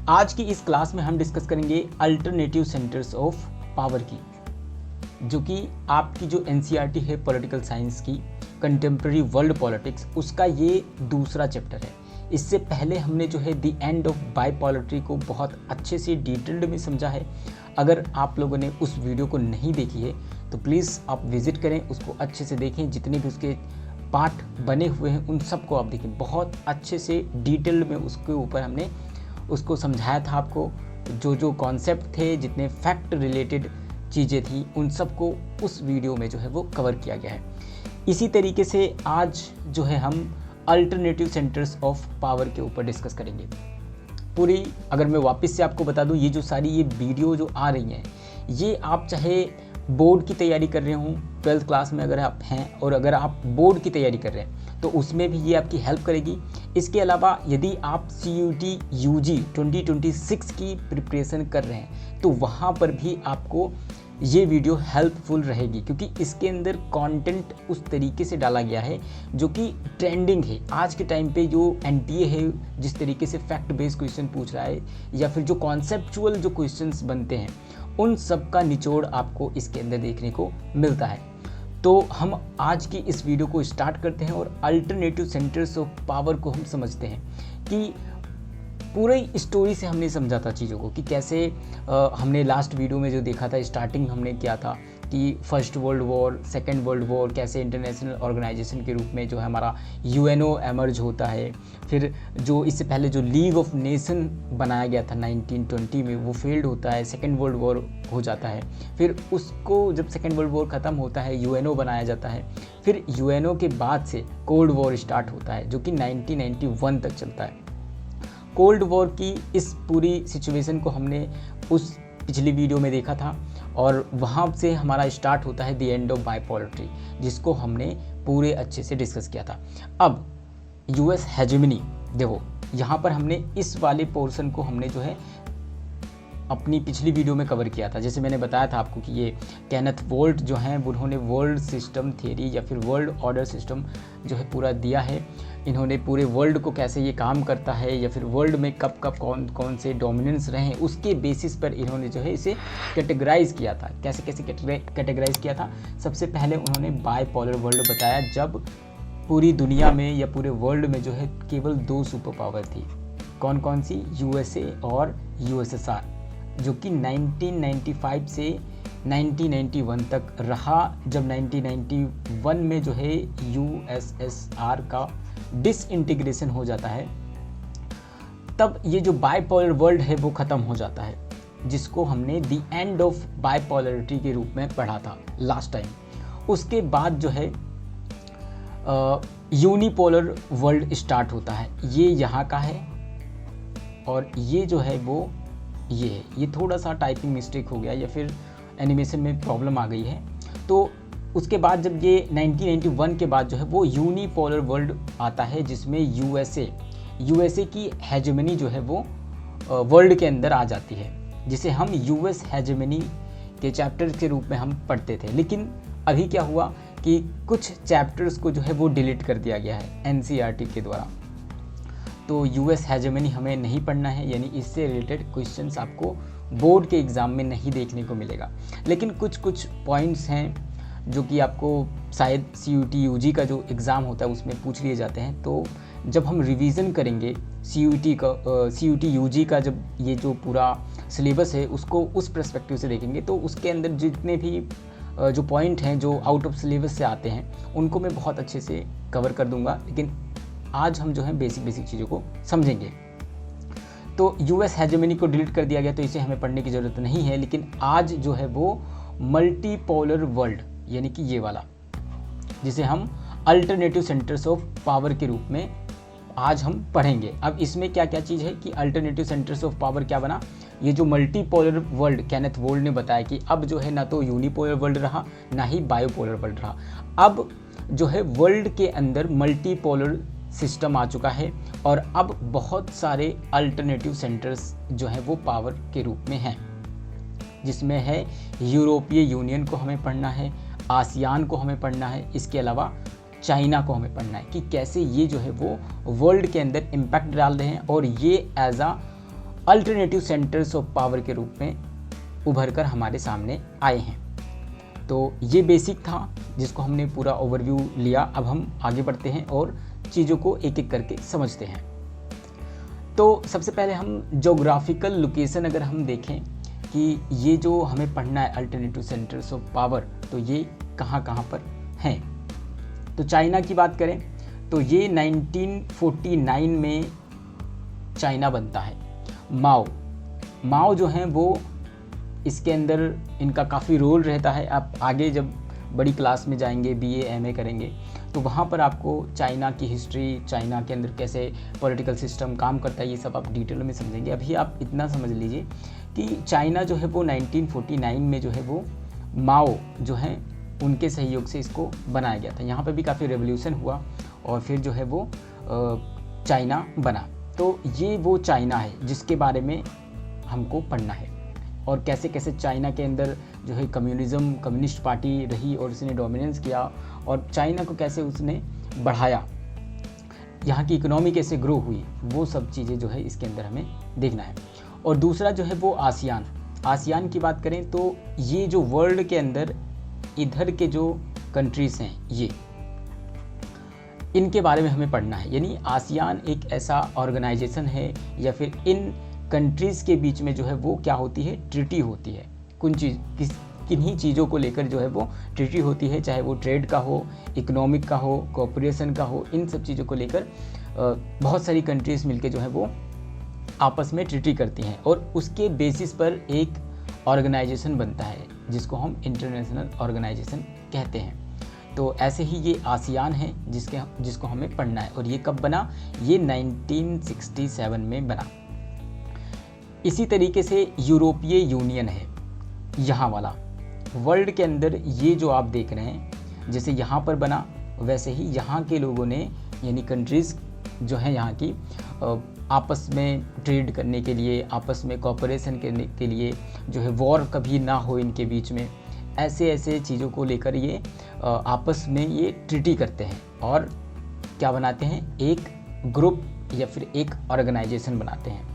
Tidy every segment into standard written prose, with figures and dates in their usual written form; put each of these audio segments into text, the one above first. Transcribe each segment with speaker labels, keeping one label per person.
Speaker 1: आज की इस क्लास में हम डिस्कस करेंगे अल्टरनेटिव सेंटर्स ऑफ पावर की, जो कि आपकी जो एनसीईआरटी है पॉलिटिकल साइंस की कंटेम्प्रेरी वर्ल्ड पॉलिटिक्स, उसका ये दूसरा चैप्टर है। इससे पहले हमने जो है द एंड ऑफ बाइपोलरिटी को बहुत अच्छे से डिटेल्ड में समझा है। अगर आप लोगों ने उस वीडियो को नहीं देखी है तो प्लीज़ आप विज़िट करें, उसको अच्छे से देखें। जितने भी उसके पार्ट बने हुए हैं उन सबको आप देखें, बहुत अच्छे से डिटेल्ड में उसके ऊपर हमने उसको समझाया था आपको। जो कॉन्सेप्ट थे, जितने फैक्ट रिलेटेड चीज़ें थी, उन सबको उस वीडियो में जो है वो कवर किया गया है। इसी तरीके से आज जो है हम अल्टरनेटिव सेंटर्स ऑफ पावर के ऊपर डिस्कस करेंगे पूरी। अगर मैं वापस से आपको बता दूं, ये जो सारी ये वीडियो जो आ रही हैं, ये आप चाहे बोर्ड की तैयारी कर रहे हों, 12th क्लास में अगर आप हैं, और अगर आप बोर्ड की तैयारी कर रहे हैं तो उसमें भी ये आपकी हेल्प करेगी। इसके अलावा यदि आप CUET UG 2026 की प्रिपरेशन कर रहे हैं तो वहाँ पर भी आपको ये वीडियो हेल्पफुल रहेगी, क्योंकि इसके अंदर कंटेंट उस तरीके से डाला गया है जो कि ट्रेंडिंग है। आज के टाइम पे जो NTA है, जिस तरीके से फैक्ट बेस्ड क्वेश्चन पूछ रहा है या फिर जो कॉन्सेप्चुअल जो क्वेश्चंस बनते हैं, उन सब का निचोड़ आपको इसके अंदर देखने को मिलता है। तो हम आज की इस वीडियो को स्टार्ट करते हैं और अल्टरनेटिव सेंटर्स ऑफ पावर को हम समझते हैं कि पूरी स्टोरी से हमने समझा था चीज़ों को, कि कैसे हमने लास्ट वीडियो में जो देखा था, स्टार्टिंग हमने किया था कि first world war, second world war, कैसे इंटरनेशनल ऑर्गेनाइजेशन के रूप में जो है हमारा UNO एमर्ज होता है। फिर जो इससे पहले जो लीग ऑफ नेशन बनाया गया था 1920 में, वो फेल्ड होता है, सेकेंड वर्ल्ड वॉर हो जाता है। फिर उसको जब सेकेंड वर्ल्ड वॉर ख़त्म होता है, UNO बनाया जाता है। फिर UNO के बाद से कोल्ड वॉर स्टार्ट होता है, जो कि 1991 तक चलता है। कोल्ड वॉर की इस पूरी सिचुएशन को हमने उस पिछली वीडियो में देखा था, और वहाँ से हमारा स्टार्ट होता है द एंड ऑफ बाइपोलरिटी, जिसको हमने पूरे अच्छे से डिस्कस किया था। अब US हेजेमनी, देखो यहाँ पर हमने इस वाले पोर्शन को हमने जो है अपनी पिछली वीडियो में कवर किया था। जैसे मैंने बताया था आपको कि ये केनेथ वोल्ट जो हैं, उन्होंने वर्ल्ड सिस्टम थ्योरी या फिर वर्ल्ड ऑर्डर सिस्टम जो है पूरा दिया है। इन्होंने पूरे वर्ल्ड को कैसे ये काम करता है, या फिर वर्ल्ड में कब कब कौन कौन से डोमिनेंस रहे हैं, उसके बेसिस पर इन्होंने जो है इसे कैटेगराइज किया था। कैसे कैसे कैटेगराइज किया था? सबसे पहले उन्होंने बाइपोलर वर्ल्ड बताया, जब पूरी दुनिया में या पूरे वर्ल्ड में जो है केवल 2 सुपर पावर थी। कौन कौन सी? USA और USSR, जो कि 1995 से 1991 तक रहा। जब 1991 में जो है USSR का डिसइंटीग्रेशन हो जाता है, तब ये जो बाइपोलर वर्ल्ड है वो ख़त्म हो जाता है, जिसको हमने द एंड ऑफ बाइपोलरिटी के रूप में पढ़ा था लास्ट टाइम। उसके बाद जो है यूनिपोलर वर्ल्ड स्टार्ट होता है। ये यहाँ का है, और ये जो है वो ये है। ये थोड़ा सा टाइपिंग मिस्टेक हो गया या फिर एनिमेशन में प्रॉब्लम आ गई है। तो उसके बाद जब ये 1991 के बाद जो है वो यूनिपोलर वर्ल्ड आता है, जिसमें USA की हेजेमनी जो है वो वर्ल्ड के अंदर आ जाती है, जिसे हम US हेजेमनी के चैप्टर के रूप में हम पढ़ते थे। लेकिन अभी क्या हुआ कि कुछ चैप्टर्स को जो है वो डिलीट कर दिया गया है NCERT के द्वारा। तो US हेजेमनी हमें नहीं पढ़ना है, यानी इससे रिलेटेड क्वेश्चंस आपको बोर्ड के एग्ज़ाम में नहीं देखने को मिलेगा। लेकिन कुछ पॉइंट्स हैं जो कि आपको शायद CUET UG का जो एग्ज़ाम होता है उसमें पूछ लिए जाते हैं। तो जब हम रिवीजन करेंगे CUET UG का, जब ये जो पूरा सिलेबस है उसको उस पर्सपेक्टिव से देखेंगे, तो उसके अंदर जितने भी जो पॉइंट हैं जो आउट ऑफ सिलेबस से आते हैं, उनको मैं बहुत अच्छे से कवर कर दूंगा। लेकिन आज हम जो है बेसिक चीज़ों को समझेंगे। तो US हेजेमनी को डिलीट कर दिया गया, तो इसे हमें पढ़ने की ज़रूरत नहीं है। लेकिन आज जो है वो मल्टीपोलर वर्ल्ड, यानी कि ये वाला, जिसे हम अल्टरनेटिव सेंटर्स ऑफ पावर के रूप में आज हम पढ़ेंगे। अब इसमें क्या क्या चीज़ है कि अल्टरनेटिव सेंटर्स ऑफ पावर क्या बना? ये जो मल्टीपोलर वर्ल्ड, केनेथ वोल्ट ने बताया कि अब जो है ना तो यूनिपोलर वर्ल्ड रहा, ना ही बायोपोलर वर्ल्ड रहा। अब जो है वर्ल्ड के अंदर मल्टीपोलर सिस्टम आ चुका है, और अब बहुत सारे अल्टरनेटिव सेंटर्स जो हैं वो पावर के रूप में हैं, जिसमें है यूरोपीय यूनियन को हमें पढ़ना है, आसियान को हमें पढ़ना है, इसके अलावा चाइना को हमें पढ़ना है कि कैसे ये जो है वो वर्ल्ड के अंदर इम्पैक्ट डाल रहे हैं, और ये as a alternative centres of power के रूप में उभर कर हमारे सामने आए हैं। तो ये बेसिक था जिसको हमने पूरा ओवरव्यू लिया। अब हम आगे बढ़ते हैं और चीज़ों को एक एक करके समझते हैं। तो सबसे पहले हम ज्योग्राफिकल लोकेशन अगर हम देखें कि ये जो हमें पढ़ना है अल्टरनेटिव सेंटर्स ऑफ पावर, तो ये कहाँ कहाँ पर हैं। तो चाइना की बात करें तो ये 1949 में चाइना बनता है। माओ जो हैं वो इसके अंदर इनका काफ़ी रोल रहता है। आप आगे जब बड़ी क्लास में जाएंगे, BA MA करेंगे, तो वहाँ पर आपको चाइना की हिस्ट्री, चाइना के अंदर कैसे पॉलिटिकल सिस्टम काम करता है, ये सब आप डिटेल में समझेंगे। अभी आप इतना समझ लीजिए कि चाइना जो है वो 1949 में जो है वो माओ जो है उनके सहयोग से इसको बनाया गया था। यहाँ पे भी काफ़ी रेवोल्यूशन हुआ और फिर जो है वो चाइना बना। तो ये वो चाइना है जिसके बारे में हमको पढ़ना है, और कैसे कैसे चाइना के अंदर जो है कम्युनिस्ट पार्टी रही और उसने डोमिनेंस किया, और चाइना को कैसे उसने बढ़ाया, यहाँ की इकोनॉमी कैसे ग्रो हुई, वो सब चीज़ें जो है इसके अंदर हमें देखना है। और दूसरा जो है वो आसियान की बात करें तो ये जो वर्ल्ड के अंदर इधर के जो कंट्रीज़ हैं ये, इनके बारे में हमें पढ़ना है। यानी आसियान एक ऐसा ऑर्गेनाइजेशन है या फिर इन कंट्रीज़ के बीच में जो है वो क्या होती है, ट्रीटी होती है। किन्हीं चीज़ों को लेकर जो है वो ट्रीटी होती है, चाहे वो ट्रेड का हो, इकोनॉमिक का हो, कोऑपरेशन का हो, इन सब चीज़ों को लेकर बहुत सारी कंट्रीज़ मिलकर जो है वो आपस में ट्रीटी करती हैं, और उसके बेसिस पर एक ऑर्गेनाइजेशन बनता है जिसको हम इंटरनेशनल ऑर्गेनाइजेशन कहते हैं। तो ऐसे ही ये आसियान है जिसको हमें पढ़ना है। और ये कब बना, ये 1967 में बना। इसी तरीके से यूरोपीय यूनियन है यहाँ वाला, वर्ल्ड के अंदर ये जो आप देख रहे हैं, जैसे यहाँ पर बना वैसे ही यहाँ के लोगों ने, यानी कंट्रीज़ जो हैं यहाँ की, आपस में ट्रेड करने के लिए, आपस में कोऑपरेशन करने के लिए, जो है वॉर कभी ना हो इनके बीच में, ऐसे चीज़ों को लेकर ये आपस में ये ट्रीटी करते हैं और क्या बनाते हैं, एक ग्रुप या फिर एक ऑर्गेनाइजेशन बनाते हैं,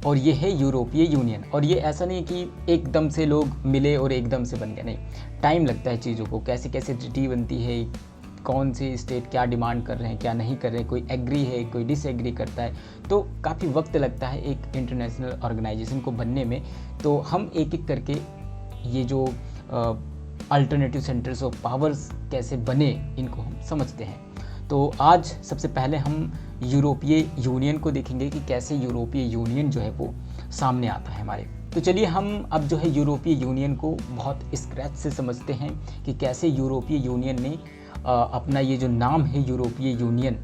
Speaker 1: और ये है यूरोपीय यूनियन। और ये ऐसा नहीं कि एकदम से लोग मिले और एकदम से बन गए, नहीं, टाइम लगता है चीज़ों को, कैसे कैसे ट्रीटी बनती है, कौन से स्टेट क्या डिमांड कर रहे हैं, क्या नहीं कर रहे हैं, कोई एग्री है, कोई डिसएग्री करता है, तो काफ़ी वक्त लगता है एक इंटरनेशनल ऑर्गेनाइजेशन को बनने में। तो हम एक एक करके ये जो अल्टरनेटिव सेंटर्स ऑफ पावर्स कैसे बने, इनको हम समझते हैं। तो आज सबसे पहले हम यूरोपीय यूनियन को देखेंगे कि कैसे यूरोपीय यूनियन जो है वो सामने आता है हमारे। तो चलिए हम अब जो है यूरोपीय यूनियन को बहुत स्क्रैच से समझते हैं कि कैसे यूरोपीय यूनियन ने अपना ये जो नाम है यूरोपीय यूनियन,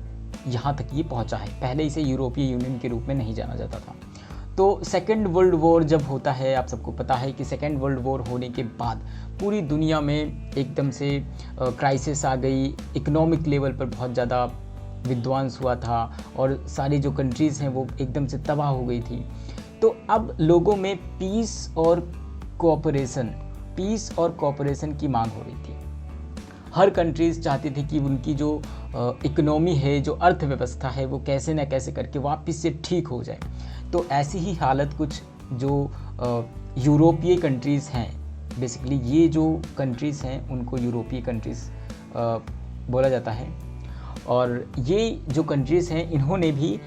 Speaker 1: यहाँ तक ये पहुँचा है। पहले इसे यूरोपीय यूनियन के रूप में नहीं जाना जाता था। तो सेकेंड वर्ल्ड वॉर जब होता है, आप सबको पता है कि सेकेंड वर्ल्ड वॉर होने के बाद पूरी दुनिया में एकदम से क्राइसिस आ गई, इकोनॉमिक लेवल पर बहुत ज़्यादा विध्वंस हुआ था और सारी जो कंट्रीज़ हैं वो एकदम से तबाह हो गई थी। तो अब लोगों में पीस और कोऑपरेशन की मांग हो रही थी। हर कंट्रीज़ चाहती थी कि उनकी जो इकोनॉमी है, जो अर्थव्यवस्था है, वो कैसे न कैसे करके वापस से ठीक हो जाए। तो ऐसी ही हालत कुछ जो यूरोपीय कंट्रीज़ हैं, बेसिकली ये जो कंट्रीज़ हैं उनको यूरोपीय कंट्रीज़ बोला जाता है। और ये जो कंट्रीज़ हैं इन्होंने भी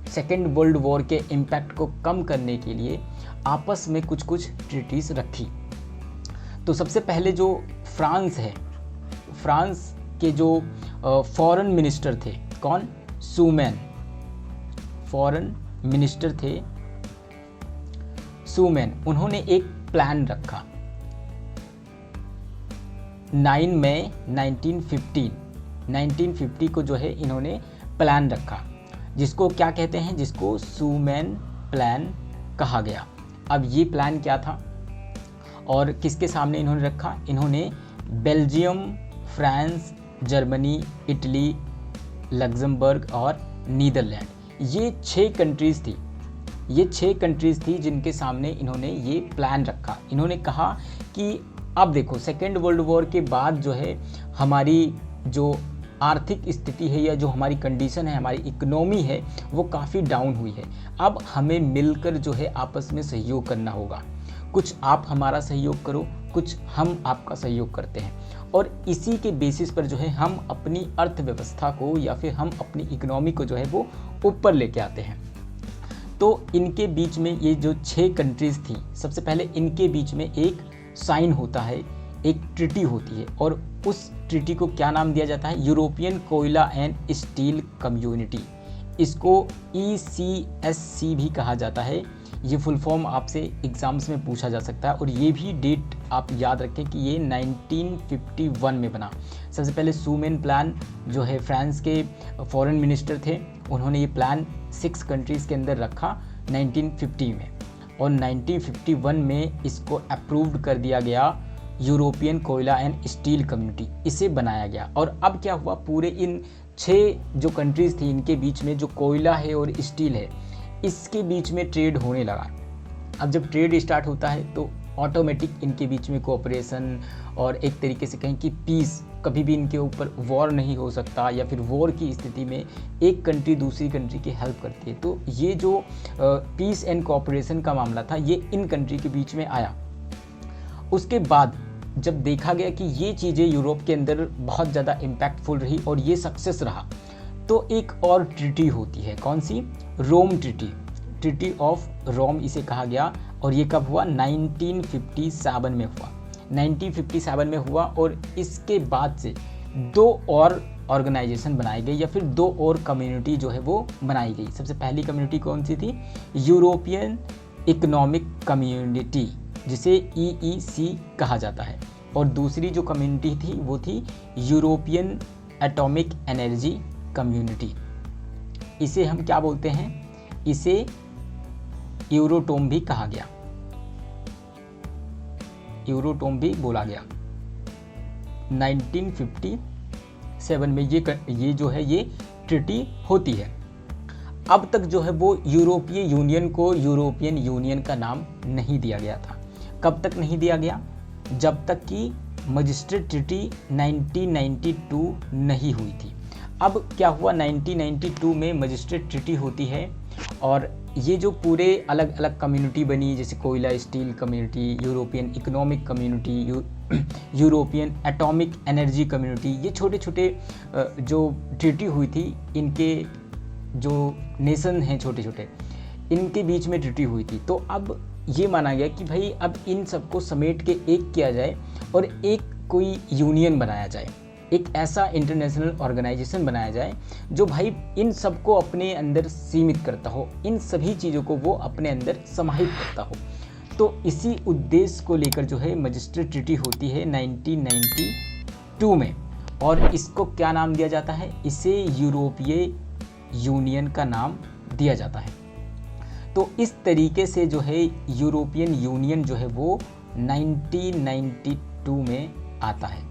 Speaker 1: सेकेंड वर्ल्ड वॉर के इम्पैक्ट को कम करने के लिए आपस में कुछ कुछ ट्रीटीज़ रखी। तो सबसे पहले जो फ्रांस है, फ्रांस के जो फॉरेन मिनिस्टर थे, कौन, सूमैन, फॉरेन मिनिस्टर थे सूमैन, उन्होंने एक प्लान रखा 9 मई 1950 को जो है इन्होंने प्लान रखा, जिसको क्या कहते हैं, जिसको सूमैन प्लान कहा गया। अब ये प्लान क्या था और किसके सामने इन्होंने रखा, इन्होंने Belgium, France, Germany, Italy, Luxembourg और नीदरलैंड, ये 6 कंट्रीज़ थी जिनके सामने इन्होंने ये प्लान रखा। इन्होंने कहा कि अब देखो सेकेंड वर्ल्ड वॉर के बाद जो है हमारी जो आर्थिक स्थिति है या जो हमारी कंडीशन है, हमारी इकोनॉमी है, वो काफ़ी डाउन हुई है। अब हमें मिलकर जो है आपस में सहयोग करना होगा। कुछ आप हमारा सहयोग करो, कुछ हम आपका सहयोग करते हैं, और इसी के बेसिस पर जो है हम अपनी अर्थव्यवस्था को या फिर हम अपनी इकोनॉमी को जो है वो ऊपर लेके आते हैं। तो इनके बीच में ये जो 6 कंट्रीज़ थी, सबसे पहले इनके बीच में एक साइन होता है, एक ट्रिटी होती है, और उस ट्रिटी को क्या नाम दिया जाता है? यूरोपियन कोयला एंड स्टील कम्युनिटी। इसको ECSC भी कहा जाता है। ये फुल फॉर्म आपसे एग्ज़ाम्स में पूछा जा सकता है, और ये भी डेट आप याद रखें कि ये 1951 में बना। सबसे पहले सूमेन प्लान जो है फ्रांस के फॉरेन मिनिस्टर थे, उन्होंने ये प्लान 6 कंट्रीज़ के अंदर रखा 1950 में, और 1951 में इसको अप्रूव्ड कर दिया गया यूरोपियन कोयला एंड स्टील कम्युनिटी, इसे बनाया गया। और अब क्या हुआ, पूरे इन 6 जो कंट्रीज़ थी इनके बीच में जो कोयला है और स्टील है, इसके बीच में ट्रेड होने लगा। अब जब ट्रेड स्टार्ट होता है तो ऑटोमेटिक इनके बीच में कोऑपरेशन और एक तरीके से कहें कि पीस, कभी भी इनके ऊपर वॉर नहीं हो सकता, या फिर वॉर की स्थिति में एक कंट्री दूसरी कंट्री की हेल्प करती है। तो ये जो पीस एंड कोऑपरेशन का मामला था, ये इन कंट्री के बीच में आया। उसके बाद जब देखा गया कि ये चीज़ें यूरोप के अंदर बहुत ज़्यादा इम्पैक्टफुल रही और ये सक्सेस रहा, तो एक और ट्रिटी होती है। कौन सी? रोम ट्रिटी, ट्रिटी ऑफ रोम इसे कहा गया। और ये कब हुआ? 1957 में हुआ। 1957 में हुआ, और इसके बाद से 2 और ऑर्गेनाइजेशन बनाई गई, या फिर 2 और कम्युनिटी जो है वो बनाई गई। सबसे पहली कम्युनिटी कौन सी थी? यूरोपियन इकोनॉमिक कम्युनिटी, जिसे EEC कहा जाता है। और दूसरी जो कम्युनिटी थी वो थी यूरोपियन एटॉमिक एनर्जी कम्युनिटी। इसे हम क्या बोलते हैं? इसे यूरोटोम भी कहा गया, यूरोटोम भी बोला गया। 1957 में ये जो है ये ट्रिटी होती है। अब तक जो है वो यूरोपीय यूनियन को यूरोपियन यूनियन का नाम नहीं दिया गया था। कब तक नहीं दिया गया? जब तक कि मजिस्ट्रेट ट्रिटी 1992 नहीं हुई थी। अब क्या हुआ, 1992 में मजिस्ट्रेट ट्रिटी होती है, और ये जो पूरे अलग अलग कम्युनिटी बनी, जैसे कोयला steel community, European economic community, European atomic energy community, ये छोटे छोटे जो ट्रिटी हुई थी, इनके जो नेशन हैं छोटे छोटे, इनके बीच में ट्रिटी हुई थी। तो अब ये माना गया कि भाई अब इन सबको समेट के एक किया जाए और एक कोई यूनियन बनाया जाए, एक ऐसा इंटरनेशनल ऑर्गेनाइजेशन बनाया जाए जो भाई इन सबको अपने अंदर सीमित करता हो, इन सभी चीज़ों को वो अपने अंदर समाहित करता हो। तो इसी उद्देश्य को लेकर जो है मजिस्ट्रेट ट्रिटी होती है 1992 में, और इसको क्या नाम दिया जाता है? इसे यूरोपीय यूनियन का नाम दिया जाता है। तो इस तरीके से जो है यूरोपियन यूनियन जो है वो 1992 में आता है,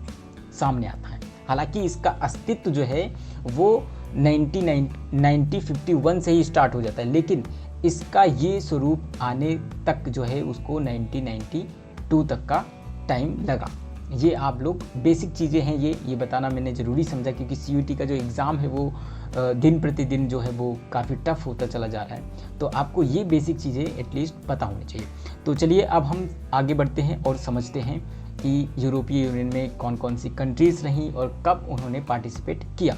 Speaker 1: सामने आता है। हालांकि इसका अस्तित्व जो है वो 1951 से ही स्टार्ट हो जाता है, लेकिन इसका ये स्वरूप आने तक जो है उसको 1992 तक का टाइम लगा। ये आप लोग बेसिक चीज़ें हैं, ये बताना मैंने ज़रूरी समझा, क्योंकि CUET का जो एग्ज़ाम है वो दिन प्रतिदिन जो है वो काफ़ी टफ होता चला जा रहा है। तो आपको ये बेसिक चीज़ें एटलीस्ट पता होनी चाहिए। तो चलिए अब हम आगे बढ़ते हैं और समझते हैं कि यूरोपीय यूनियन में कौन कौन सी कंट्रीज़ रहीं और कब उन्होंने पार्टिसिपेट किया।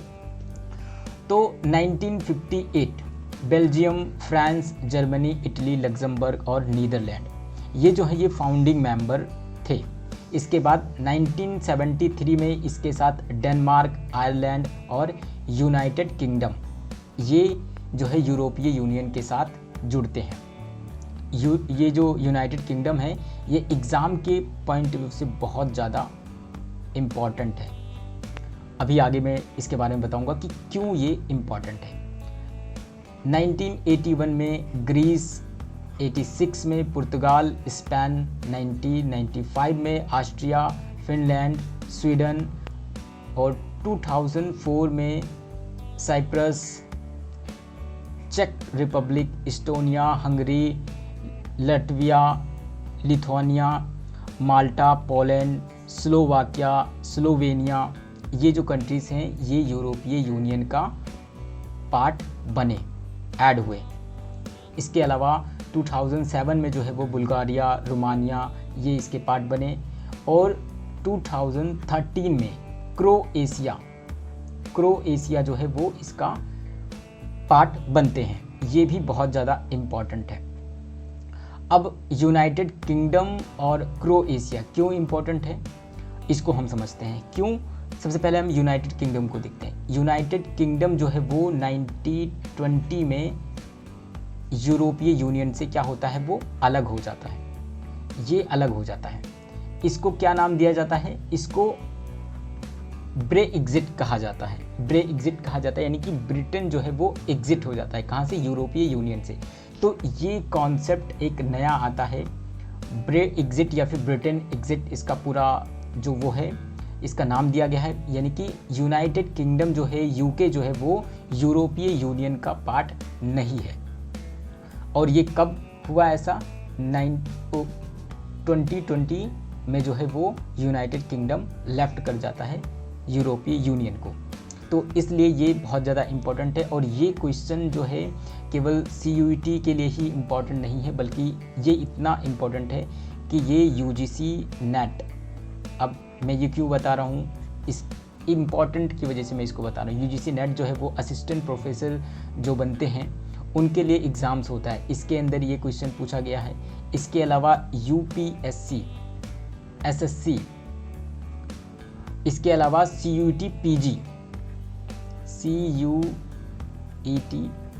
Speaker 1: तो 1958 Belgium, France, Germany, Italy, Luxembourg और नीदरलैंड, ये जो है ये फाउंडिंग मेंबर थे। इसके बाद 1973 में इसके साथ डेनमार्क, आयरलैंड और यूनाइटेड किंगडम, ये जो है यूरोपीय यूनियन के साथ जुड़ते हैं। ये जो यूनाइटेड किंगडम है ये एग्ज़ाम के पॉइंट ऑफ व्यू से बहुत ज़्यादा इम्पॉर्टेंट है। अभी आगे मैं इसके बारे में बताऊंगा कि क्यों ये इम्पॉर्टेंट है। 1981 में ग्रीस, 86 में पुर्तगाल, स्पेन, 1995 में ऑस्ट्रिया, फिनलैंड, स्वीडन और 2004 में साइप्रस, चेक Republic, Estonia, Hungary, Latvia, Lithuania, Malta, Poland, Slovakia, Slovenia, ये जो कंट्रीज़ हैं ये यूरोपीय यूनियन का पार्ट बने, ऐड हुए। इसके अलावा 2007 में जो है वो बुल्गारिया, रोमानिया ये इसके पार्ट बने, और 2013 में क्रोएशिया जो है वो इसका पार्ट बनते हैं। ये भी बहुत ज़्यादा इम्पॉर्टेंट है। अब यूनाइटेड किंगडम और क्रोएशिया क्यों इम्पॉर्टेंट है इसको हम समझते हैं। क्यों? सबसे पहले हम यूनाइटेड किंगडम को देखते हैं। यूनाइटेड किंगडम जो है वो 1920 में यूरोपीय यूनियन से क्या होता है, वो अलग हो जाता है। ये अलग हो जाता है। इसको क्या नाम दिया जाता है? इसको ब्रेएग्जिट कहा जाता है। ब्रेएग्जिट कहा जाता है, यानी कि ब्रिटेन जो है वो एग्जिट हो जाता है। कहाँ से? यूरोपीय यूनियन से। तो ये कॉन्सेप्ट एक नया आता है, ब्रेएग्जिट या फिर ब्रिटेन एग्जिट, इसका पूरा जो वो है इसका नाम दिया गया है। यानी कि यूनाइटेड किंगडम जो है, यूके जो है वो यूरोपीय यूनियन का पार्ट नहीं है। और ये कब हुआ ऐसा? 2020 में जो है वो यूनाइटेड किंगडम लेफ्ट कर जाता है यूरोपीय यूनियन को। तो इसलिए ये बहुत ज़्यादा इम्पोर्टेंट है। और ये क्वेश्चन जो है केवल CUET के लिए ही इम्पोर्टेंट नहीं है, बल्कि ये इतना इम्पोर्टेंट है कि ये UGC नेट, अब मैं ये क्यों बता रहा हूँ, इस इम्पॉर्टेंट की वजह से मैं इसको बता रहा हूँ। UGC नेट जो है वो असिस्टेंट प्रोफेसर जो बनते हैं उनके लिए एग्ज़ाम्स होता है, इसके अंदर ये क्वेश्चन पूछा गया है। इसके अलावा UPSC, SSC, इसके अलावा CUET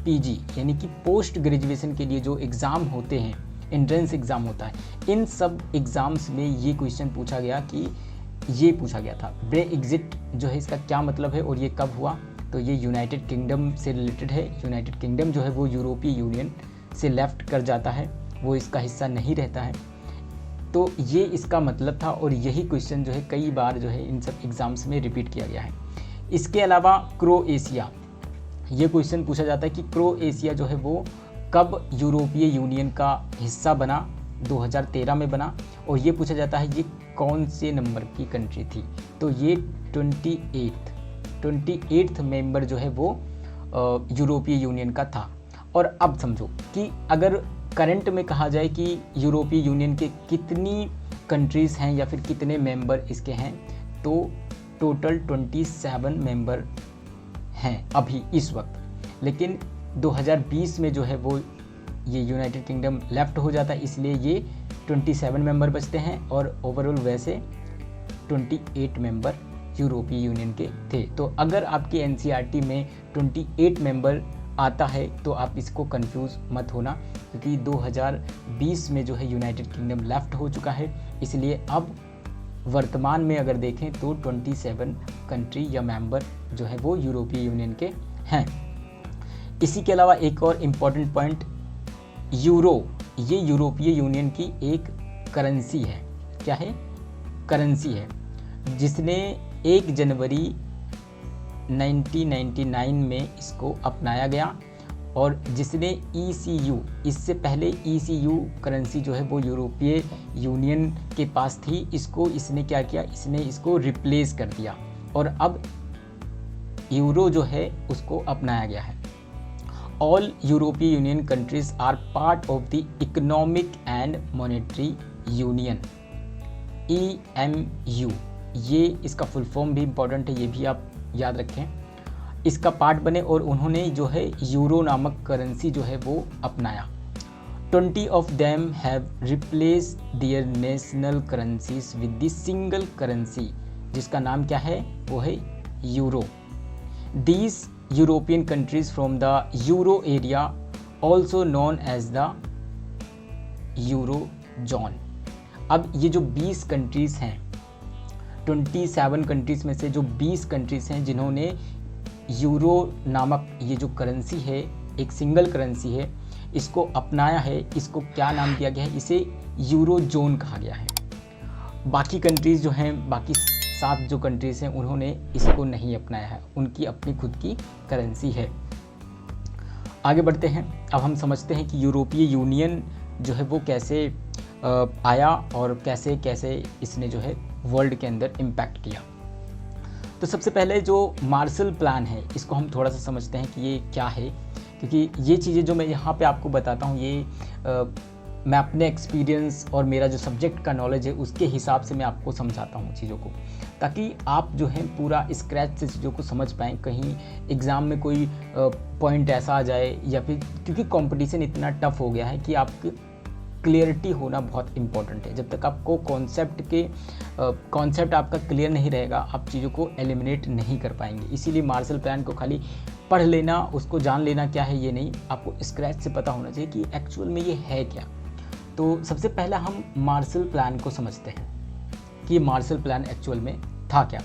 Speaker 1: PG यानी कि पोस्ट ग्रेजुएशन के लिए जो एग्ज़ाम होते हैं, एंट्रेंस एग्ज़ाम होता है, इन सब एग्ज़ाम्स में ये क्वेश्चन पूछा गया कि ये पूछा गया था ब्रेएग्जिट जो है इसका क्या मतलब है और ये कब हुआ। तो ये यूनाइटेड किंगडम से रिलेटेड है। यूनाइटेड किंगडम जो है वो यूरोपीय यूनियन से लेफ्ट कर जाता है, वो इसका हिस्सा नहीं रहता है। तो ये इसका मतलब था, और यही क्वेश्चन जो है कई बार जो है इन सब एग्ज़ाम्स में रिपीट किया गया है। इसके अलावा क्रोएशिया, ये क्वेश्चन पूछा जाता है कि क्रोएशिया जो है वो कब यूरोपीय यूनियन का हिस्सा बना? 2013 में बना। और ये पूछा जाता है ये कौन से नंबर की कंट्री थी? तो ये 28th मेंबर जो है वो यूरोपीय यूनियन का था। और अब समझो कि अगर करंट में कहा जाए कि यूरोपीय यूनियन के कितनी कंट्रीज़ हैं या फिर कितने मेंबर इसके हैं, तो टोटल 27 मेंबर हैं अभी इस वक्त। लेकिन 2020 में जो है वो ये यूनाइटेड किंगडम लेफ्ट हो जाता है, इसलिए ये 27 मेंबर बचते हैं, और ओवरऑल वैसे 28 मेंबर यूरोपीय यूनियन के थे। तो अगर आपकी NCERT में 28 मेंबर आता है तो आप इसको कंफ्यूज मत होना, क्योंकि 2020 में जो है यूनाइटेड किंगडम लेफ्ट हो चुका है। इसलिए अब वर्तमान में अगर देखें तो 27 कंट्री या मेंबर जो है वो यूरोपीय यूनियन के हैं। इसी के अलावा एक और इम्पॉर्टेंट पॉइंट, यूरो, ये यूरोपीय यूनियन की एक करेंसी है। क्या है? करेंसी है, जिसने 1 जनवरी 1999 में इसको अपनाया गया, और जिसने ECU, इससे पहले ECU करेंसी जो है वो यूरोपीय यूनियन के पास थी, इसको इसने क्या किया, इसने इसको रिप्लेस कर दिया, और अब यूरो जो है उसको अपनाया गया है। ऑल यूरोपीय union countries are part of the economic and monetary union, EMU। ये इसका फुल फॉर्म भी इम्पॉर्टेंट है, ये भी आप याद रखें। इसका पार्ट बने और उन्होंने जो है यूरो नामक करेंसी जो है वो अपनाया। 20 of them have replace their national currencies with the single currency, जिसका नाम क्या है, वो है euro. These European countries from the euro area also known as the euro zone. अब ये जो 20 कंट्रीज़ हैं, 27 कंट्रीज़ में से जो 20 कंट्रीज़ हैं जिन्होंने यूरो नामक ये जो करेंसी है, एक सिंगल करेंसी है, इसको अपनाया है, इसको क्या नाम दिया गया है, इसे यूरो जोन कहा गया है। बाकी कंट्रीज़ जो हैं, बाकी 7 जो कंट्रीज़ हैं, उन्होंने इसको नहीं अपनाया है, उनकी अपनी खुद की करेंसी है। आगे बढ़ते हैं। अब हम समझते हैं कि यूरोपीय यूनियन जो है वो कैसे आया और कैसे कैसे इसने जो है वर्ल्ड के अंदर इम्पैक्ट किया। तो सबसे पहले जो मार्शल प्लान है इसको हम थोड़ा सा समझते हैं कि ये क्या है, क्योंकि ये चीज़ें जो मैं यहाँ पे आपको बताता हूँ ये मैं अपने एक्सपीरियंस और मेरा जो सब्जेक्ट का नॉलेज है उसके हिसाब से मैं आपको समझाता हूँ चीज़ों को, ताकि आप जो है पूरा स्क्रैच से चीज़ों को समझ पाएँ। कहीं एग्ज़ाम में कोई पॉइंट ऐसा आ जाए या फिर, क्योंकि कंपटीशन इतना टफ हो गया है कि आपकी क्लियरिटी होना बहुत इंपॉर्टेंट है। जब तक आपको कॉन्सेप्ट आपका क्लियर नहीं रहेगा आप चीज़ों को एलिमिनेट नहीं कर पाएंगे। इसीलिए मार्शल प्लान को खाली पढ़ लेना, उसको जान लेना क्या है ये नहीं, आपको स्क्रैच से पता होना चाहिए कि एक्चुअल में ये है क्या। तो सबसे पहला हम मार्शल प्लान को समझते हैं कि मार्शल प्लान एक्चुअल में था क्या।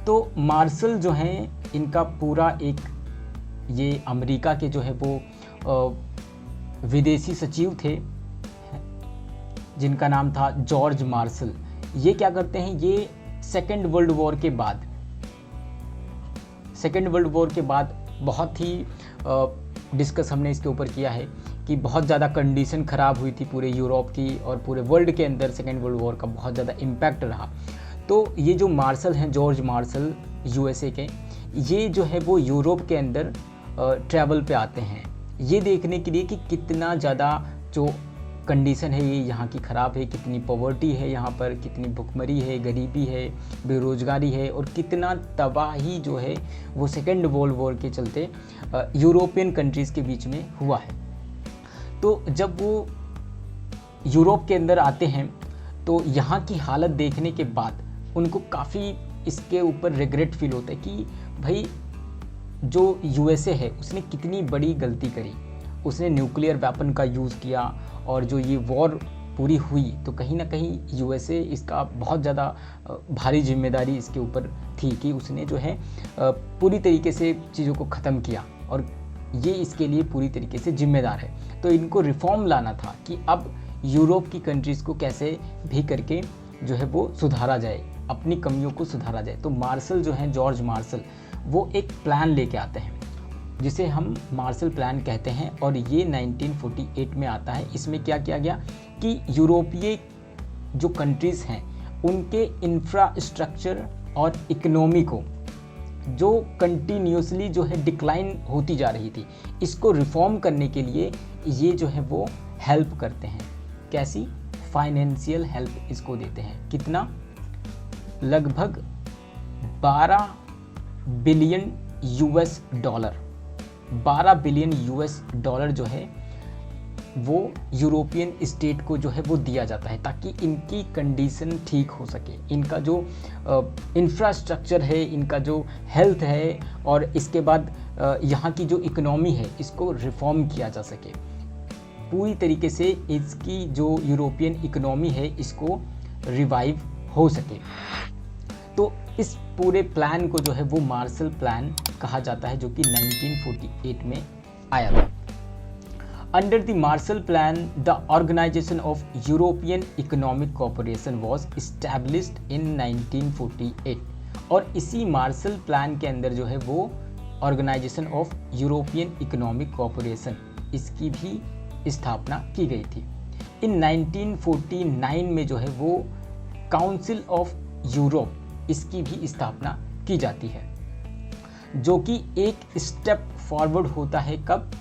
Speaker 1: तो मार्शल जो हैं इनका पूरा एक, ये अमेरिका के जो है वो विदेशी सचिव थे जिनका नाम था जॉर्ज मार्शल। ये क्या करते हैं, ये सेकेंड वर्ल्ड वॉर के बाद बहुत ही डिस्कस हमने इसके ऊपर किया है कि बहुत ज़्यादा कंडीशन ख़राब हुई थी पूरे यूरोप की और पूरे वर्ल्ड के अंदर सेकेंड वर्ल्ड वॉर का बहुत ज़्यादा इम्पैक्ट रहा। तो ये जो मार्शल हैं, जॉर्ज मार्शल यूएसए के, ये जो है वो यूरोप के अंदर ट्रैवल पे आते हैं ये देखने के लिए कि कितना ज़्यादा जो कंडीशन है ये यहाँ की ख़राब है, कितनी पॉवर्टी है यहाँ पर, कितनी भुखमरी है, गरीबी है, बेरोज़गारी है, और कितना तबाही जो है वो सेकेंड वर्ल्ड वॉर के चलते यूरोपियन कंट्रीज़ के बीच में हुआ है। तो जब वो यूरोप के अंदर आते हैं तो यहाँ की हालत देखने के बाद उनको काफ़ी इसके ऊपर रिग्रेट फील होता है कि भाई जो यूएसए है उसने कितनी बड़ी गलती करी, उसने न्यूक्लियर वेपन का यूज़ किया, और जो ये वॉर पूरी हुई तो कहीं ना कहीं यूएसए इसका बहुत ज़्यादा भारी जिम्मेदारी इसके ऊपर थी कि उसने जो है पूरी तरीके से चीज़ों को ख़त्म किया, और ये इसके लिए पूरी तरीके से जिम्मेदार है। तो इनको रिफॉर्म लाना था कि अब यूरोप की कंट्रीज़ को कैसे भी करके जो है वो सुधारा जाए, अपनी कमियों को सुधारा जाए। तो मार्शल जो हैं, जॉर्ज मार्शल, वो एक प्लान लेके आते हैं जिसे हम मार्शल प्लान कहते हैं, और ये 1948 में आता है। इसमें क्या किया गया कि यूरोपीय जो कंट्रीज़ हैं उनके इंफ्रास्ट्रक्चर और इकोनॉमी को, जो कंटिन्यूसली जो है डिक्लाइन होती जा रही थी, इसको रिफॉर्म करने के लिए ये जो है वो हेल्प करते हैं। कैसी? फाइनेंशियल हेल्प इसको देते हैं। कितना? लगभग 12 billion US dollar, 12 billion US dollar जो है वो यूरोपियन स्टेट को जो है वो दिया जाता है ताकि इनकी कंडीशन ठीक हो सके, इनका जो इंफ्रास्ट्रक्चर है, इनका जो हेल्थ है, और इसके बाद यहाँ की जो इकोनॉमी है इसको रिफॉर्म किया जा सके, पूरी तरीके से इसकी जो यूरोपियन इकोनॉमी है इसको रिवाइव हो सके। तो इस पूरे प्लान को जो है वो मार्शल प्लान कहा जाता है, जो कि 1948 में आया था। Under the Marshall plan the organisation of European economic cooperation was established in 1948, और इसी मार्शल प्लान के अंदर जो है वो organisation of European economic cooperation, इसकी भी स्थापना की गई थी। इन 1949 में जो है वो काउंसिल ऑफ यूरोप, इसकी भी स्थापना की जाती है, जो कि एक स्टेप फॉरवर्ड होता है कब?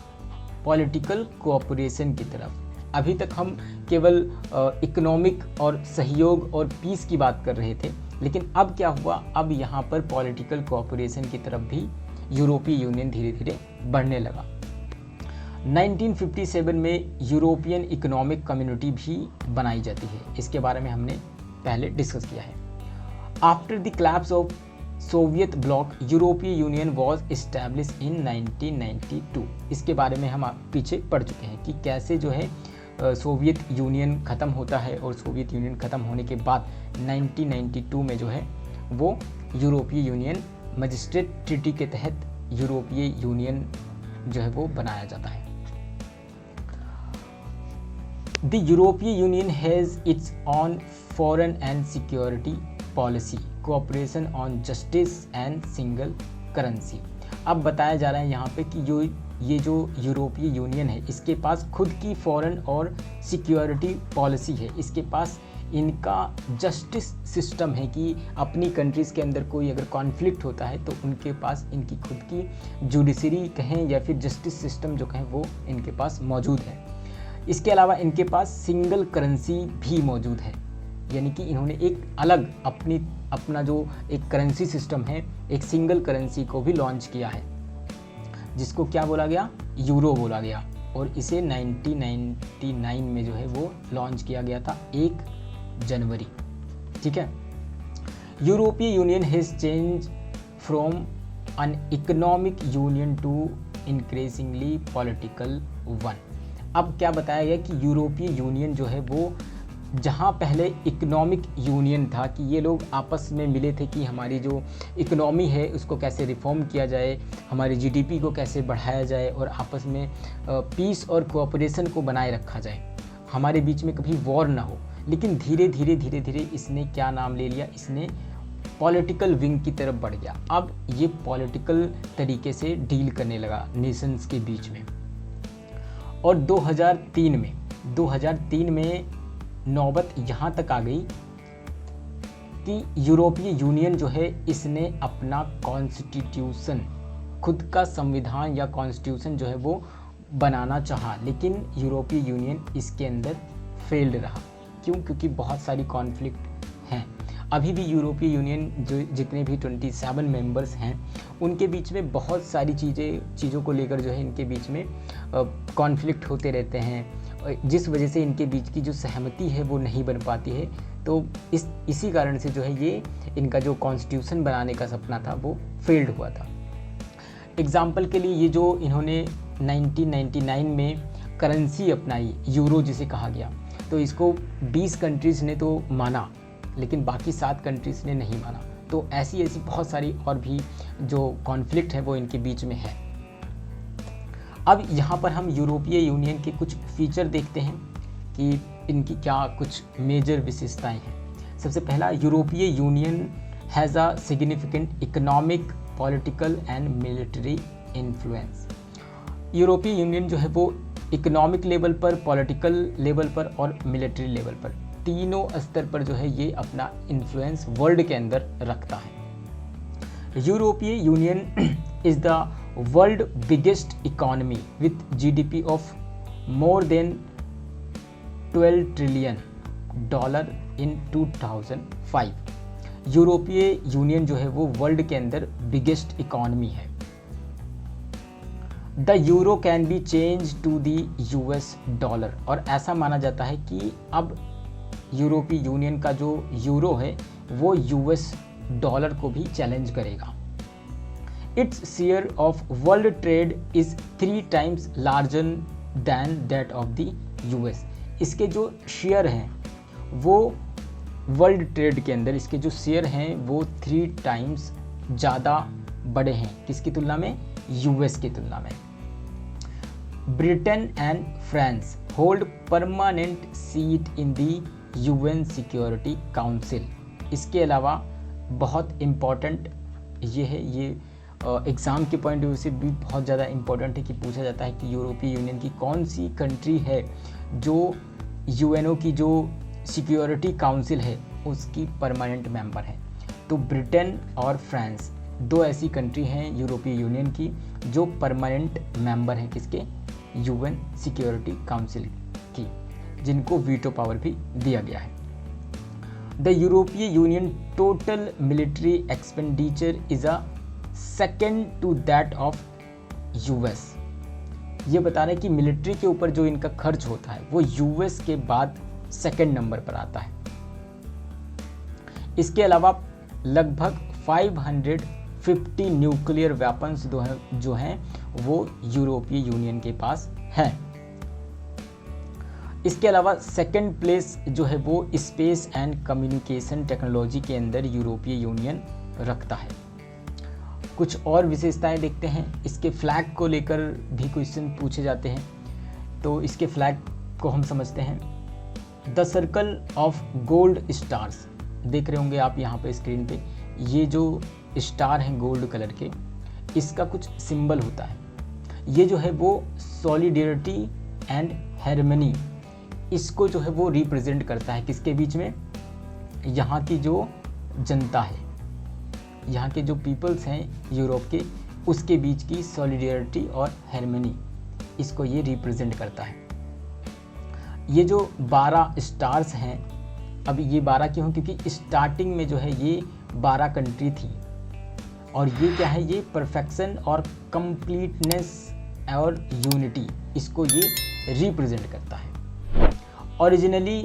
Speaker 1: पॉलिटिकल कोऑपरेशन की तरफ। अभी तक हम केवल इकोनॉमिक और सहयोग और पीस की बात कर रहे थे, लेकिन अब क्या हुआ, अब यहाँ पर पॉलिटिकल कोऑपरेशन की तरफ भी यूरोपीय यूनियन धीरे धीरे बढ़ने लगा। 1957 में यूरोपियन इकोनॉमिक कम्युनिटी भी बनाई जाती है, इसके बारे में हमने पहले डिस्कस किया है। After the collapse of Soviet block, यूरोपीय यूनियन वॉज इस्टेब्लिश इन 1992। इसके बारे में हम पीछे पढ़ चुके हैं कि कैसे जो है सोवियत यूनियन ख़त्म होता है, और सोवियत यूनियन ख़त्म होने के बाद 1992 में जो है वो यूरोपीय यूनियन मजिस्ट्रेट ट्रीटी के तहत यूरोपीय यूनियन जो है वो बनाया जाता है। द यूरोपीय union has its on foreign and security policy, cooperation on justice and single currency. अब बताया जा रहा है यहाँ पे कि ये जो यूरोपीय यूनियन है इसके पास खुद की फॉरेन और सिक्योरिटी पॉलिसी है, इसके पास इनका जस्टिस सिस्टम है कि अपनी कंट्रीज़ के अंदर कोई अगर कॉन्फ्लिक्ट होता है तो उनके पास इनकी खुद की जुडिशरी कहें या फिर जस्टिस सिस्टम जो कहें वो इनके पास मौजूद है। इसके अलावा इनके पास सिंगल करेंसी भी मौजूद है, यानी कि इन्होंने एक अलग अपना जो एक करेंसी सिस्टम है, एक सिंगल करेंसी को भी लॉन्च किया है, जिसको क्या बोला गया, यूरो बोला गया, और इसे 1999 में जो है वो लॉन्च किया गया था 1 जनवरी। ठीक है। यूरोपीय union has change from an economic union to increasingly political one. अब क्या बताया गया कि यूरोपीय यूनियन जो है वो जहाँ पहले इकोनॉमिक यूनियन था कि ये लोग आपस में मिले थे कि हमारी जो इकोनॉमी है उसको कैसे रिफॉर्म किया जाए, हमारी जीडीपी को कैसे बढ़ाया जाए और आपस में पीस और कोऑपरेशन को बनाए रखा जाए, हमारे बीच में कभी वॉर ना हो। लेकिन धीरे धीरे इसने क्या नाम ले लिया, इसने पॉलिटिकल विंग की तरफ बढ़ गया। अब ये पॉलिटिकल तरीके से डील करने लगा नेशंस के बीच में। और 2003 में नौबत यहाँ तक आ गई कि यूरोपीय यूनियन जो है इसने अपना कॉन्स्टिट्यूशन, खुद का संविधान या कॉन्स्टिट्यूशन जो है वो बनाना चाहा, लेकिन यूरोपीय यूनियन इसके अंदर फेल्ड रहा। क्यों? क्योंकि बहुत सारी कॉन्फ्लिक्ट हैं। अभी भी यूरोपीय यूनियन जो जितने भी 27 मेंबर्स हैं उनके बीच में बहुत सारी चीज़ों को लेकर जो है इनके बीच में कॉन्फ्लिक्ट होते रहते हैं, जिस वजह से इनके बीच की जो सहमति है वो नहीं बन पाती है। तो इसी कारण से जो है ये इनका जो कॉन्स्टिट्यूशन बनाने का सपना था वो फेल्ड हुआ था। एग्जाम्पल के लिए ये जो इन्होंने 1999 में करेंसी अपनाई, यूरो जिसे कहा गया, तो इसको 20 कंट्रीज़ ने तो माना लेकिन बाकी 7 कंट्रीज़ ने नहीं माना। तो ऐसी बहुत सारी और भी जो कॉन्फ्लिक्ट है वो इनके बीच में है। अब यहाँ पर हम यूरोपीय यूनियन के कुछ फीचर देखते हैं कि इनकी क्या कुछ मेजर विशेषताएं हैं। सबसे पहला, यूरोपीय union has a significant economic, political and military influence. यूरोपीय यूनियन जो है वो इकोनॉमिक लेवल पर, पॉलिटिकल लेवल पर और मिलिट्री लेवल पर, तीनों स्तर पर जो है ये अपना इन्फ्लुएंस वर्ल्ड के अंदर रखता है। यूरोपीय union is the world biggest economy with GDP of more than $12 trillion in 2005। यूरोपीय यूनियन जो है वो वर्ल्ड के अंदर बिगेस्ट इकोनॉमी है। The euro can be change to the US dollar, और ऐसा माना जाता है कि अब यूरोपीय यूनियन का जो यूरो है वो US डॉलर को भी चैलेंज करेगा। Its share of world trade is 3 times larger than that of the US। इसके जो शेयर हैं वो वर्ल्ड ट्रेड के अंदर, इसके जो शेयर हैं वो 3 times ज़्यादा बड़े हैं, किसकी तुलना में, US की तुलना में। Britain and France hold permanent seat in the UN security council. इसके अलावा बहुत इम्पॉर्टेंट ये है, ये एग्ज़ाम के पॉइंट ऑफ व्यू से भी बहुत ज़्यादा इम्पॉर्टेंट है कि पूछा जाता है कि यूरोपीय यूनियन की कौन सी कंट्री है जो UNO की जो सिक्योरिटी काउंसिल है उसकी परमानेंट मेंबर है। तो ब्रिटेन और फ्रांस 2 ऐसी कंट्री हैं यूरोपीय यूनियन की जो परमानेंट मेंबर हैं किसके, UN सिक्योरिटी काउंसिल की, जिनको वीटो पावर भी दिया गया है। द यूरोपीय union total military expenditure is a second to that of US। ये बता रहे हैं कि मिलिट्री के ऊपर जो इनका खर्च होता है वो US के बाद सेकेंड नंबर पर आता है। इसके अलावा लगभग 550 न्यूक्लियर वेपन्स जो हैं वो यूरोपीय यूनियन के पास हैं। इसके अलावा सेकंड प्लेस जो है वो स्पेस एंड कम्युनिकेशन टेक्नोलॉजी के अंदर यूरोपीय यूनियन रखता है। कुछ और विशेषताएं देखते हैं। इसके फ्लैग को लेकर भी क्वेश्चन पूछे जाते हैं, तो इसके फ्लैग को हम समझते हैं। The circle of gold stars देख रहे होंगे आप यहाँ पे स्क्रीन पे, ये जो स्टार हैं गोल्ड कलर के, इसका कुछ सिंबल होता है। ये जो है वो सॉलिडेरिटी एंड हार्मनी इसको जो है वो रिप्रेजेंट करता है किसके बीच में, यहाँ की जो जनता है, यहाँ के जो पीपल्स हैं यूरोप के, उसके बीच की सॉलिडेरिटी और हार्मनी, इसको ये रिप्रेजेंट करता है। ये जो 12 स्टार्स हैं, अब ये 12 क्यों, क्योंकि स्टार्टिंग में जो है ये 12 कंट्री थी, और ये क्या है, ये परफेक्शन और कंप्लीटनेस और यूनिटी, इसको ये रिप्रेजेंट करता है। Originally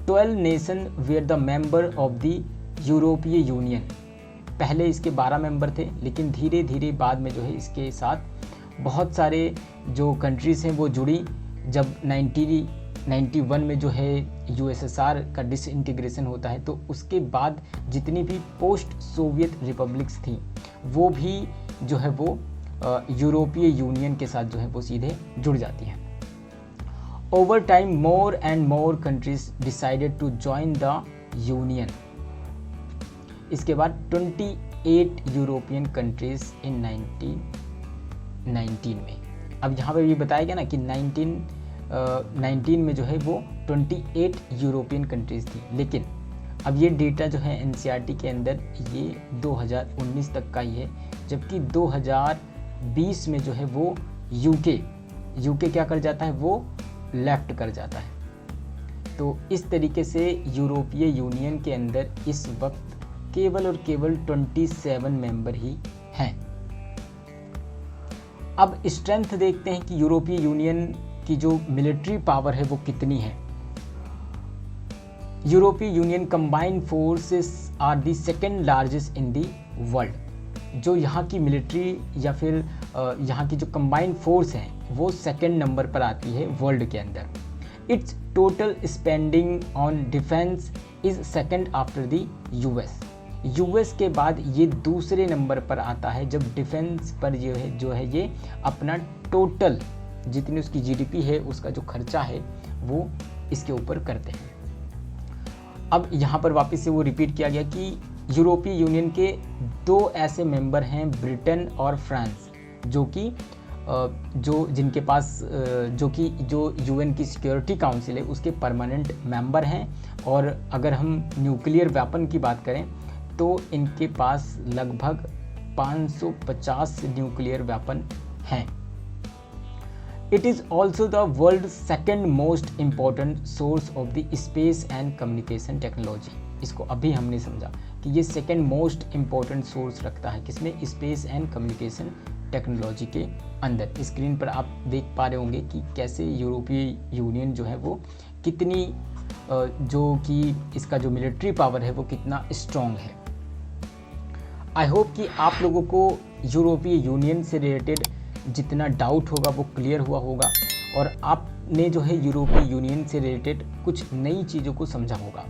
Speaker 1: 12 nation were the member of the यूरोपीय यूनियन, पहले इसके 12 मेंबर थे, लेकिन धीरे धीरे बाद में जो है इसके साथ बहुत सारे जो कंट्रीज़ हैं वो जुड़ी। जब 1991 में जो है यूएसएसआर का डिसइंटीग्रेशन होता है, तो उसके बाद जितनी भी पोस्ट सोवियत रिपब्लिक्स थी वो भी जो है वो यूरोपीय यूनियन के साथ जो है वो सीधे जुड़ जाती हैं। Over time more and more countries decided to join the union. इसके बाद 28 यूरोपियन कंट्रीज इन 1919 में। अब यहाँ पे भी बताया गया ना कि 1919 में जो है वो 28 यूरोपियन कंट्रीज थी, लेकिन अब ये डेटा जो है एनसीईआरटी के अंदर ये 2019 तक का ही है, जबकि 2020 में जो है वो यूके क्या कर जाता है, वो लेफ्ट कर जाता है। तो इस तरीके से यूरोपीय यूनियन के अंदर इस वक्त केवल और केवल 27 मेंबर ही हैं। अब स्ट्रेंथ देखते हैं कि यूरोपीय यूनियन की जो मिलिट्री पावर है वो कितनी है। यूरोपीय union combined forces are the second largest in the world. जो यहाँ की मिलिट्री या फिर यहाँ की जो कंबाइंड फोर्स है वो सेकेंड नंबर पर आती है वर्ल्ड के अंदर। It's total spending on defence is second after the US के बाद ये दूसरे नंबर पर आता है, जब डिफेंस पर जो है ये अपना टोटल जितनी उसकी जीडीपी है उसका जो खर्चा है वो इसके ऊपर करते हैं। अब यहाँ पर वापस से वो रिपीट किया गया कि यूरोपीय यूनियन के 2 ऐसे मेंबर हैं, ब्रिटेन और फ्रांस, जिनके पास जो यूएन की सिक्योरिटी काउंसिल है उसके परमानेंट मेंबर हैं। और अगर हम न्यूक्लियर वेपन की बात करें तो इनके पास लगभग 550 न्यूक्लियर वेपन हैं। It is also the world second most important source of the space and communication technology. इसको अभी हमने समझा कि ये सेकेंड मोस्ट इम्पॉर्टेंट सोर्स रखता है किसमें, स्पेस एंड कम्युनिकेशन टेक्नोलॉजी के अंदर। स्क्रीन पर आप देख पा रहे होंगे कि कैसे यूरोपीय यूनियन जो है वो कितनी जो कि इसका जो मिलिट्री पावर है वो कितना स्ट्रॉन्ग है। आई होप कि आप लोगों को यूरोपीय यूनियन से रिलेटेड जितना डाउट होगा वो क्लियर हुआ होगा, और आपने जो है यूरोपीय यूनियन से रिलेटेड कुछ नई चीज़ों को समझा होगा।